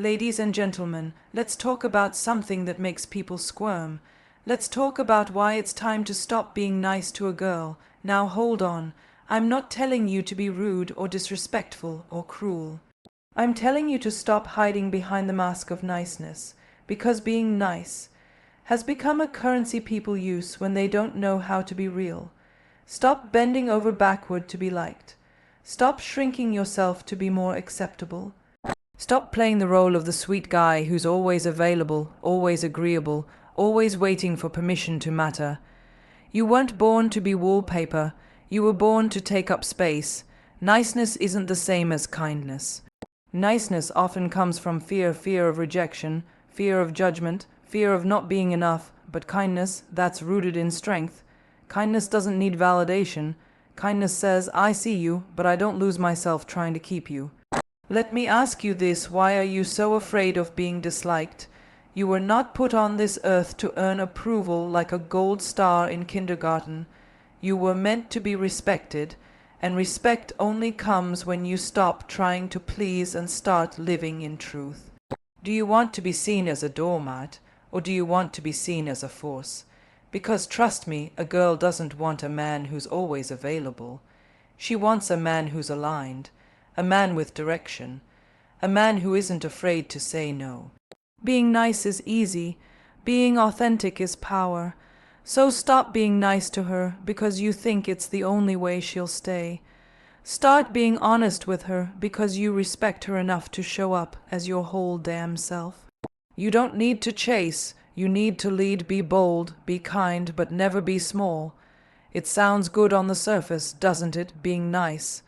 Ladies and gentlemen, let's talk about something that makes people squirm. Let's talk about why it's time to stop being nice to a girl. Now hold on. I'm not telling you to be rude or disrespectful or cruel. I'm telling you to stop hiding behind the mask of niceness, because being nice has become a currency people use when they don't know how to be real. Stop bending over backward to be liked. Stop shrinking yourself to be more acceptable. Stop playing the role of the sweet guy who's always available, always agreeable, always waiting for permission to matter. You weren't born to be wallpaper. You were born to take up space. Niceness isn't the same as kindness. Niceness often comes from fear of rejection, fear of judgment, fear of not being enough, but kindness, that's rooted in strength. Kindness doesn't need validation. Kindness says, I see you, but I don't lose myself trying to keep you. Let me ask you this, why are you so afraid of being disliked? You were not put on this earth to earn approval like a gold star in kindergarten. You were meant to be respected, and respect only comes when you stop trying to please and start living in truth. Do you want to be seen as a doormat, or do you want to be seen as a force? Because trust me, a girl doesn't want a man who's always available. She wants a man who's aligned. A man with direction, a man who isn't afraid to say no. Being nice is easy, being authentic is power. So stop being nice to her because you think it's the only way she'll stay. Start being honest with her because you respect her enough to show up as your whole damn self. You don't need to chase, you need to lead. Be bold, be kind, but never be small. It sounds good on the surface, doesn't it, being nice?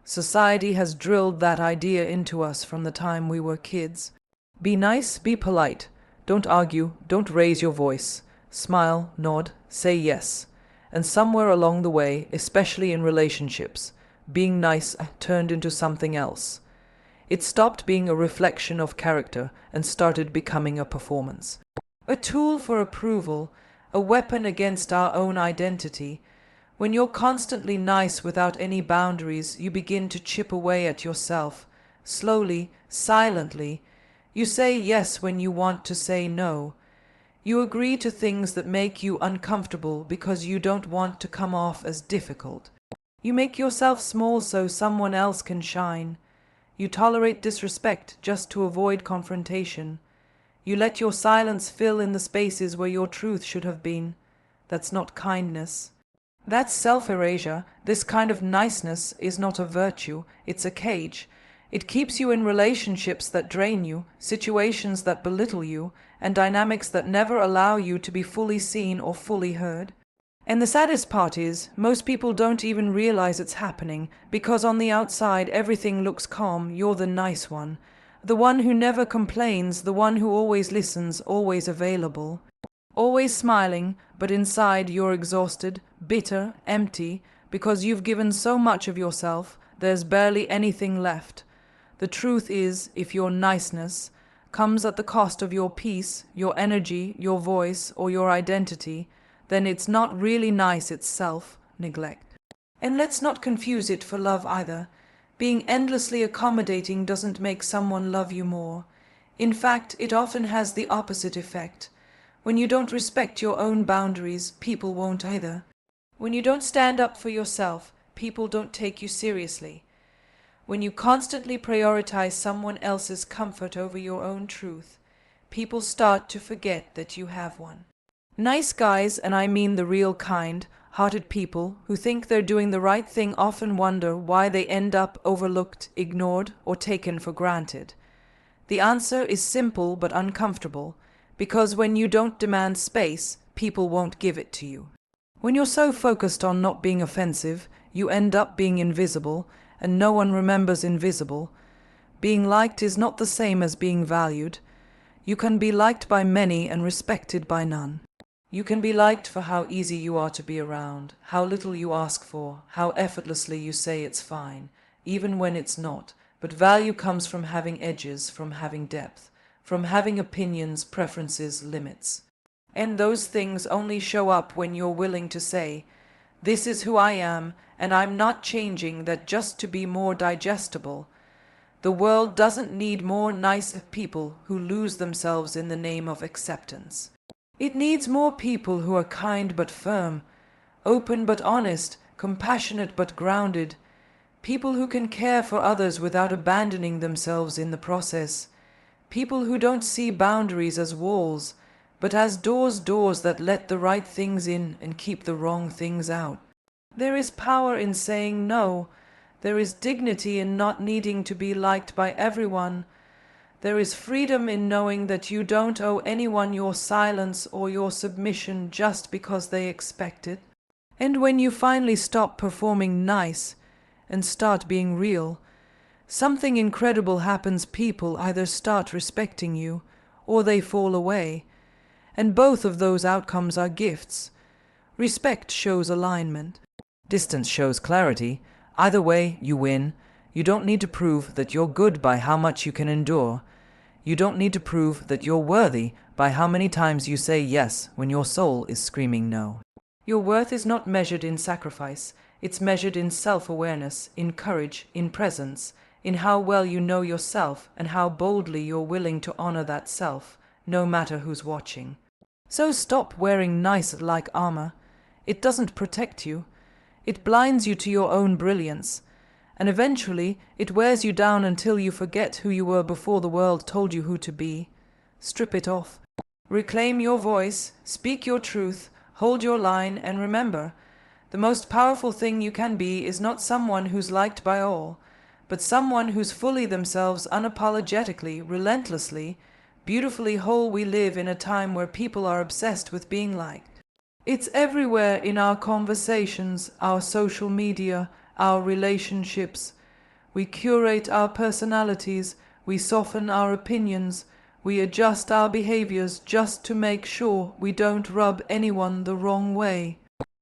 Society has drilled that idea into us from the time we were kids. Be nice, be polite. Don't argue, don't raise your voice. Smile, nod, say yes. And somewhere along the way, especially in relationships, being nice turned into something else. It stopped being a reflection of character and started becoming a performance. A tool for approval, a weapon against our own identity. When you're constantly nice without any boundaries, you begin to chip away at yourself. Slowly, silently, you say yes when you want to say no. You agree to things that make you uncomfortable because you don't want to come off as difficult. You make yourself small so someone else can shine. You tolerate disrespect just to avoid confrontation. You let your silence fill in the spaces where your truth should have been. That's not kindness. That's self-erasure. This kind of niceness is not a virtue, it's a cage. It keeps you in relationships that drain you, situations that belittle you, and dynamics that never allow you to be fully seen or fully heard. And the saddest part is, most people don't even realize it's happening, because on the outside everything looks calm. You're the nice one. The one who never complains, the one who always listens, always available. Always smiling, but inside you're exhausted, bitter, empty, because you've given so much of yourself, there's barely anything left. The truth is, if your niceness comes at the cost of your peace, your energy, your voice, or your identity, then it's not really nice, it's self-neglect. And let's not confuse it for love either. Being endlessly accommodating doesn't make someone love you more. In fact, it often has the opposite effect. When you don't respect your own boundaries, people won't either. When you don't stand up for yourself, people don't take you seriously. When you constantly prioritize someone else's comfort over your own truth, people start to forget that you have one. Nice guys, and I mean the real kind-hearted people who think they're doing the right thing, often wonder why they end up overlooked, ignored, or taken for granted. The answer is simple but uncomfortable. Because when you don't demand space, people won't give it to you. When you're so focused on not being offensive, you end up being invisible, and no one remembers invisible. Being liked is not the same as being valued. You can be liked by many and respected by none. You can be liked for how easy you are to be around, how little you ask for, how effortlessly you say it's fine, even when it's not. But value comes from having edges, from having depth, from having opinions, preferences, limits. And those things only show up when you're willing to say, this is who I am, and I'm not changing that just to be more digestible. The world doesn't need more nice people who lose themselves in the name of acceptance. It needs more people who are kind but firm, open but honest, compassionate but grounded, people who can care for others without abandoning themselves in the process, people who don't see boundaries as walls, but as doors that let the right things in and keep the wrong things out. There is power in saying no. There is dignity in not needing to be liked by everyone. There is freedom in knowing that you don't owe anyone your silence or your submission just because they expect it. And when you finally stop performing nice and start being real, something incredible happens. People either start respecting you or they fall away. And both of those outcomes are gifts. Respect shows alignment. Distance shows clarity. Either way, you win. You don't need to prove that you're good by how much you can endure. You don't need to prove that you're worthy by how many times you say yes when your soul is screaming no. Your worth is not measured in sacrifice. It's measured in self-awareness, in courage, in presence, in how well you know yourself and how boldly you're willing to honor that self, no matter who's watching. So stop wearing nice like armor. It doesn't protect you. It blinds you to your own brilliance. And eventually, it wears you down until you forget who you were before the world told you who to be. Strip it off. Reclaim your voice, speak your truth, hold your line, and remember, the most powerful thing you can be is not someone who's liked by all, but someone who's fully themselves unapologetically, relentlessly, beautifully whole. We live in a time where people are obsessed with being liked. It's everywhere in our conversations, our social media, our relationships. We curate our personalities, we soften our opinions, we adjust our behaviors just to make sure we don't rub anyone the wrong way.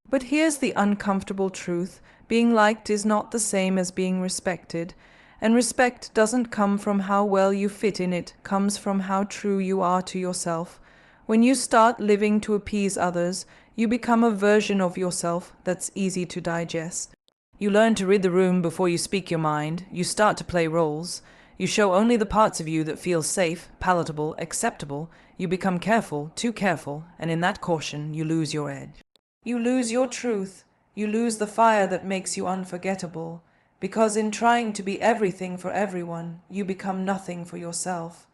But here's the uncomfortable truth. Being liked is not the same as being respected, and respect doesn't come from how well you fit in. It comes from how true you are to yourself. When you start living to appease others, you become a version of yourself that's easy to digest. You learn to read the room before you speak your mind. You start to play roles. You show only the parts of you that feel safe, palatable, acceptable. You become careful, too careful, and in that caution you lose your edge. You lose your truth. You lose the fire that makes you unforgettable. Because in trying to be everything for everyone, you become nothing for yourself.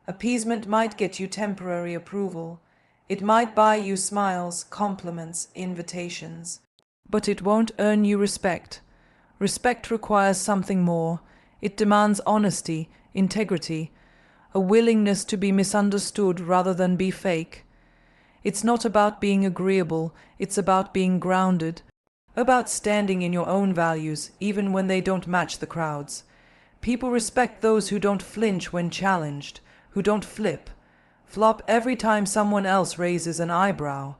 Appeasement might get you temporary approval. It might buy you smiles, compliments, invitations. But it won't earn you respect. Respect requires something more. It demands honesty, integrity, a willingness to be misunderstood rather than be fake. It's not about being agreeable, it's about being grounded, about standing in your own values, even when they don't match the crowd's. People respect those who don't flinch when challenged, who don't flop every time someone else raises an eyebrow.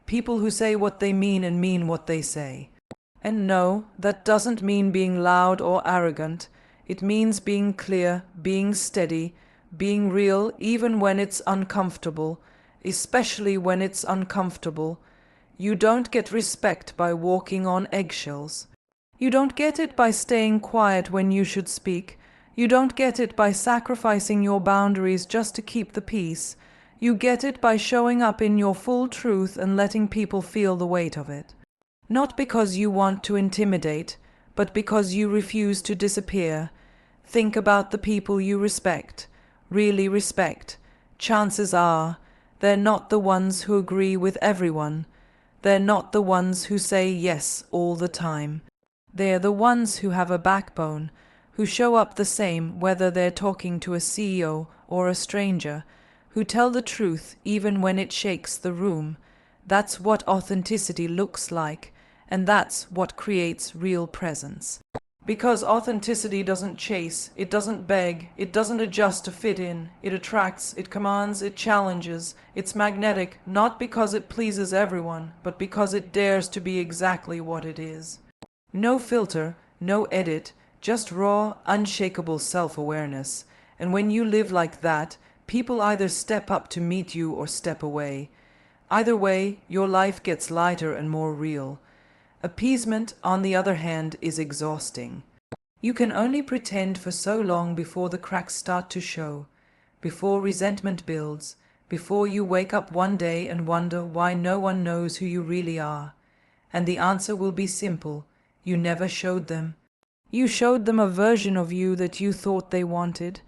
People who say what they mean and mean what they say. And no, that doesn't mean being loud or arrogant. It means being clear, being steady, being real even when it's uncomfortable, especially when it's uncomfortable. You don't get respect by walking on eggshells. You don't get it by staying quiet when you should speak. You don't get it by sacrificing your boundaries just to keep the peace. You get it by showing up in your full truth and letting people feel the weight of it. Not because you want to intimidate, but because you refuse to disappear. Think about the people you respect, really respect. Chances are, they're not the ones who agree with everyone. They're not the ones who say yes all the time. They're the ones who have a backbone, who show up the same whether they're talking to a CEO or a stranger, who tell the truth even when it shakes the room. That's what authenticity looks like, and that's what creates real presence. Because authenticity doesn't chase, it doesn't beg, it doesn't adjust to fit in, it attracts, it commands, it challenges, it's magnetic, not because it pleases everyone, but because it dares to be exactly what it is. No filter, no edit, just raw, unshakable self-awareness. And when you live like that, people either step up to meet you or step away. Either way, your life gets lighter and more real. Appeasement, on the other hand, is exhausting. You can only pretend for so long before the cracks start to show, before resentment builds, before you wake up one day and wonder why no one knows who you really are. And the answer will be simple: you never showed them. You showed them a version of you that you thought they wanted.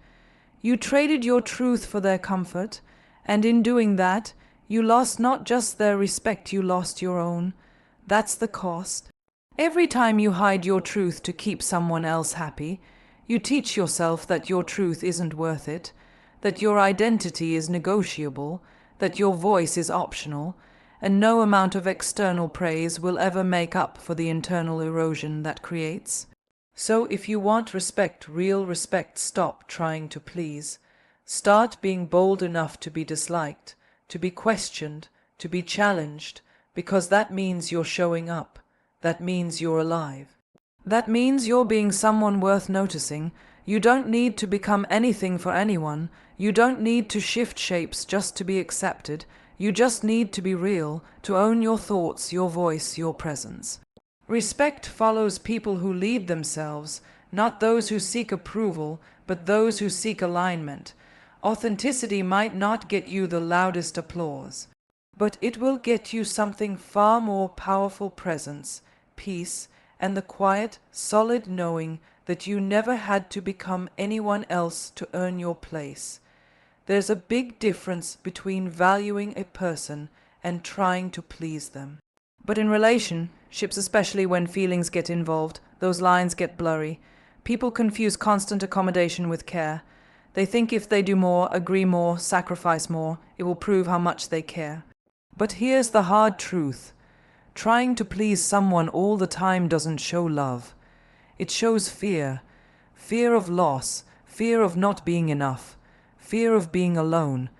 You traded your truth for their comfort, and in doing that, you lost not just their respect, you lost your own. That's the cost. Every time you hide your truth to keep someone else happy, you teach yourself that your truth isn't worth it, that your identity is negotiable, that your voice is optional, and no amount of external praise will ever make up for the internal erosion that creates. So if you want respect, real respect, stop trying to please. Start being bold enough to be disliked, to be questioned, to be challenged, because that means you're showing up. That means you're alive. That means you're being someone worth noticing. You don't need to become anything for anyone. You don't need to shift shapes just to be accepted. You just need to be real, to own your thoughts, your voice, your presence. Respect follows people who lead themselves, not those who seek approval, but those who seek alignment. Authenticity might not get you the loudest applause, but it will get you something far more powerful: presence, peace, and the quiet, solid knowing that you never had to become anyone else to earn your place. There's a big difference between valuing a person and trying to please them. But in relationships, especially when feelings get involved, those lines get blurry. People confuse constant accommodation with care. They think if they do more, agree more, sacrifice more, it will prove how much they care. But here's the hard truth. Trying to please someone all the time doesn't show love. It shows fear. Fear of loss, fear of not being enough, fear of being alone.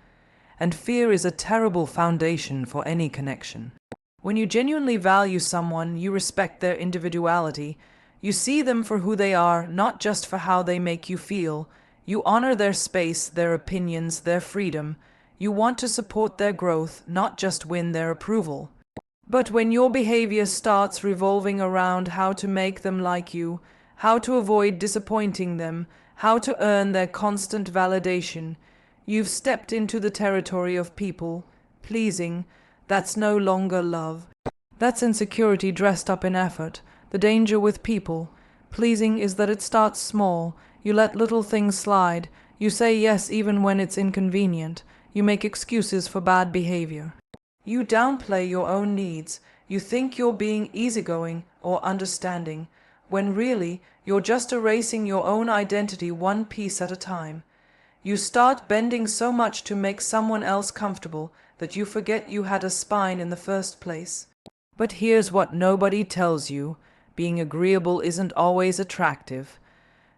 And fear is a terrible foundation for any connection. When you genuinely value someone, you respect their individuality. You see them for who they are, not just for how they make you feel. You honor their space, their opinions, their freedom. You want to support their growth, not just win their approval. But when your behavior starts revolving around how to make them like you, how to avoid disappointing them, how to earn their constant validation, you've stepped into the territory of people pleasing. That's no longer love. That's insecurity dressed up in effort. The danger with people pleasing is that it starts small. You let little things slide. You say yes even when it's inconvenient. You make excuses for bad behavior. You downplay your own needs. You think you're being easygoing or understanding, when really you're just erasing your own identity one piece at a time. You start bending so much to make someone else comfortable that you forget you had a spine in the first place. But here's what nobody tells you: being agreeable isn't always attractive.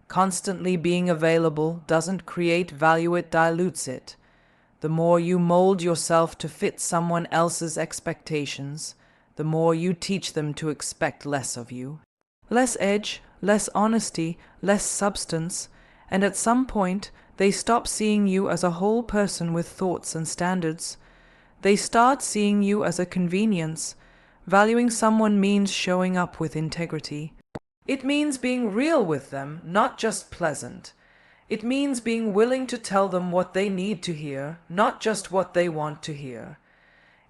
Constantly being available doesn't create value, it dilutes it. The more you mold yourself to fit someone else's expectations, the more you teach them to expect less of you. Less edge, less honesty, less substance, and at some point they stop seeing you as a whole person with thoughts and standards. They start seeing you as a convenience. Valuing someone means showing up with integrity. It means being real with them, not just pleasant. It means being willing to tell them what they need to hear, not just what they want to hear.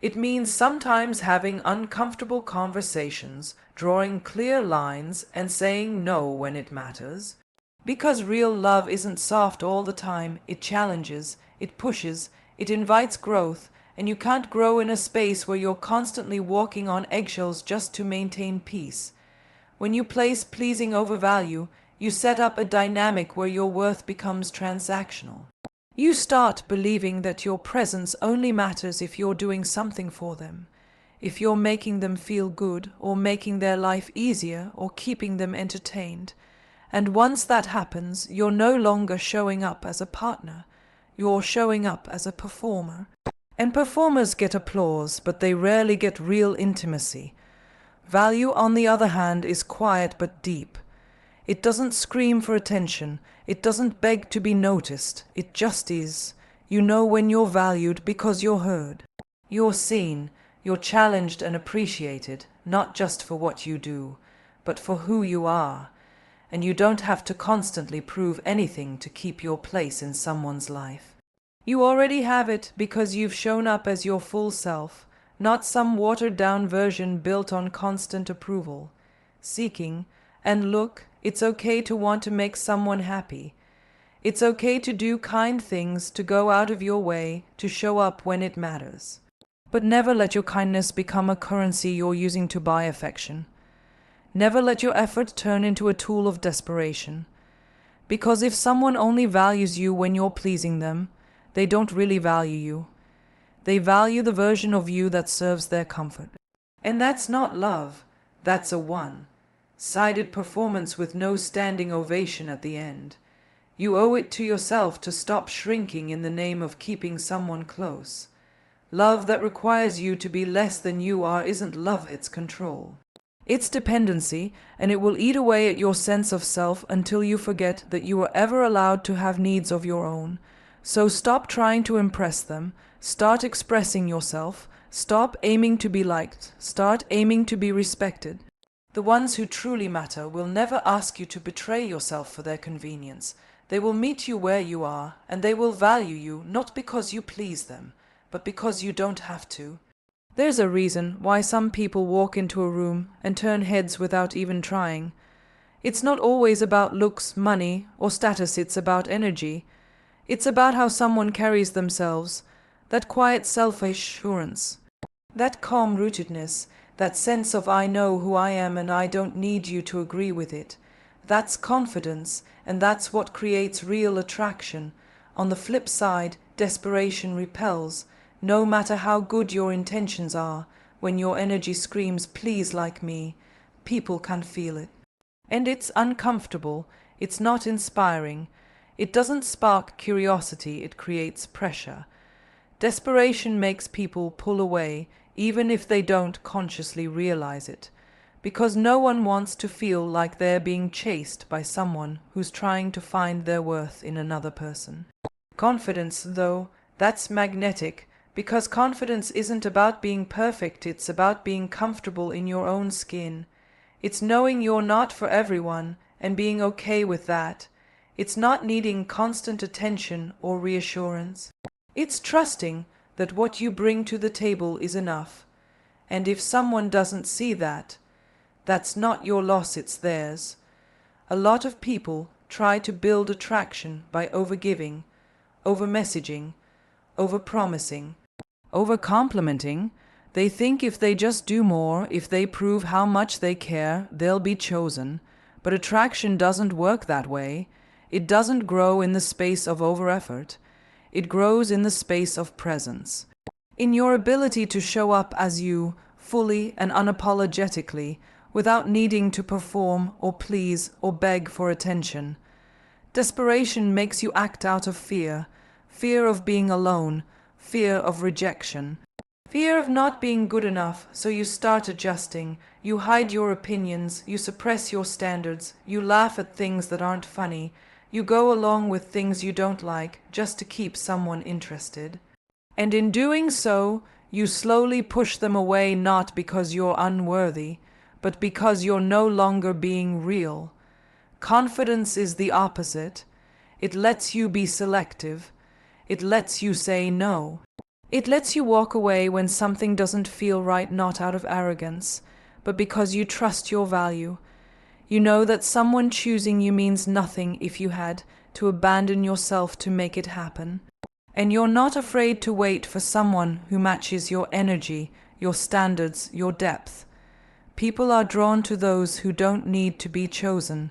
It means sometimes having uncomfortable conversations, drawing clear lines, and saying no when it matters. Because real love isn't soft all the time. It challenges, it pushes, it invites growth, and you can't grow in a space where you're constantly walking on eggshells just to maintain peace. When you place pleasing over value, you set up a dynamic where your worth becomes transactional. You start believing that your presence only matters if you're doing something for them, if you're making them feel good, or making their life easier, or keeping them entertained. And once that happens, you're no longer showing up as a partner. You're showing up as a performer. And performers get applause, but they rarely get real intimacy. Value, on the other hand, is quiet but deep. It doesn't scream for attention. It doesn't beg to be noticed. It just is. You know when you're valued because you're heard. You're seen. You're challenged and appreciated, not just for what you do, but for who you are. and you don't have to constantly prove anything to keep your place in someone's life. You already have it because you've shown up as your full self, not some watered-down version built on constant approval, seeking. And look, it's okay to want to make someone happy. It's okay to do kind things, to go out of your way, to show up when it matters. But never let your kindness become a currency you're using to buy affection. Never let your effort turn into a tool of desperation. Because if someone only values you when you're pleasing them, they don't really value you. They value the version of you that serves their comfort. And that's not love. That's a one-sided performance with no standing ovation at the end. You owe it to yourself to stop shrinking in the name of keeping someone close. Love that requires you to be less than you are isn't love, it's control. It's dependency, and it will eat away at your sense of self until you forget that you were ever allowed to have needs of your own. So stop trying to impress them, start expressing yourself, stop aiming to be liked, start aiming to be respected. The ones who truly matter will never ask you to betray yourself for their convenience. They will meet you where you are, and they will value you not because you please them, but because you don't have to. There's a reason why some people walk into a room and turn heads without even trying. It's not always about looks, money, or status, it's about energy. It's about how someone carries themselves, that quiet self-assurance, that calm rootedness, that sense of I know who I am and I don't need you to agree with it. That's confidence, and that's what creates real attraction. On the flip side, desperation repels. No matter how good your intentions are, when your energy screams, please like me, people can feel it. And it's uncomfortable, it's not inspiring. It doesn't spark curiosity, it creates pressure. Desperation makes people pull away, even if they don't consciously realize it, because no one wants to feel like they're being chased by someone who's trying to find their worth in another person. Confidence, though, that's magnetic, because confidence isn't about being perfect, it's about being comfortable in your own skin. It's knowing you're not for everyone and being okay with that. It's not needing constant attention or reassurance. It's trusting that what you bring to the table is enough. And if someone doesn't see that, that's not your loss, it's theirs. A lot of people try to build attraction by overgiving, over-messaging, over-promising, over-complimenting. They think if they just do more, if they prove how much they care, they'll be chosen. But attraction doesn't work that way. It doesn't grow in the space of over-effort. It grows in the space of presence. In your ability to show up as you, fully and unapologetically, without needing to perform or please or beg for attention. Desperation makes you act out of fear, fear of being alone, fear of rejection, fear of not being good enough, so you start adjusting, you hide your opinions, you suppress your standards, you laugh at things that aren't funny, you go along with things you don't like just to keep someone interested. And in doing so, you slowly push them away not because you're unworthy, but because you're no longer being real. Confidence is the opposite. It lets you be selective. It lets you say no. It lets you walk away when something doesn't feel right, not out of arrogance, but because you trust your value. You know that someone choosing you means nothing if you had to abandon yourself to make it happen. And you're not afraid to wait for someone who matches your energy, your standards, your depth. People are drawn to those who don't need to be chosen,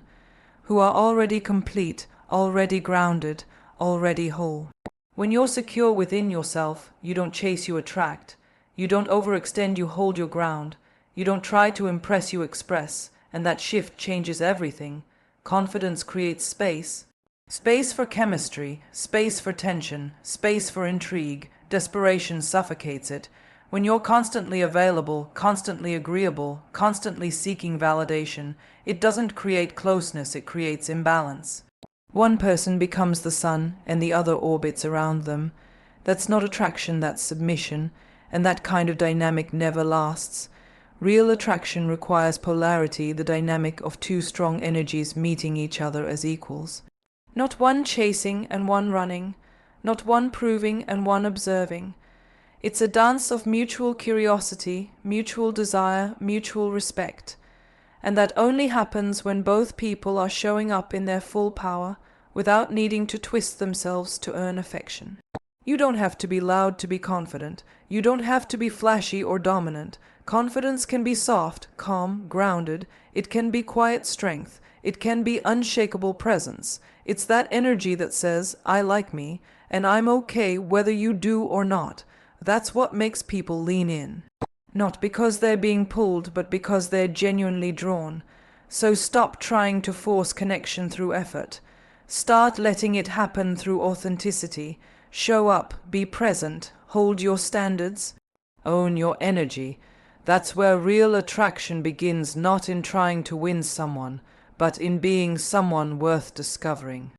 who are already complete, already grounded, already whole. When you're secure within yourself, you don't chase, you attract. You don't overextend, you hold your ground. You don't try to impress, you express. And that shift changes everything. Confidence creates space. Space for chemistry, space for tension, space for intrigue. Desperation suffocates it. When you're constantly available, constantly agreeable, constantly seeking validation, it doesn't create closeness, it creates imbalance. One person becomes the sun and the other orbits around them. That's not attraction, that's submission, and that kind of dynamic never lasts. Real attraction requires polarity, the dynamic of two strong energies meeting each other as equals. Not one chasing and one running, not one proving and one observing. It's a dance of mutual curiosity, mutual desire, mutual respect. And that only happens when both people are showing up in their full power, without needing to twist themselves to earn affection. You don't have to be loud to be confident. You don't have to be flashy or dominant. Confidence can be soft, calm, grounded. It can be quiet strength. It can be unshakable presence. It's that energy that says, I like me, and I'm okay whether you do or not. That's what makes people lean in. Not because they're being pulled, but because they're genuinely drawn. So stop trying to force connection through effort. Start letting it happen through authenticity. Show up, be present, hold your standards, own your energy. That's where real attraction begins, not in trying to win someone, but in being someone worth discovering.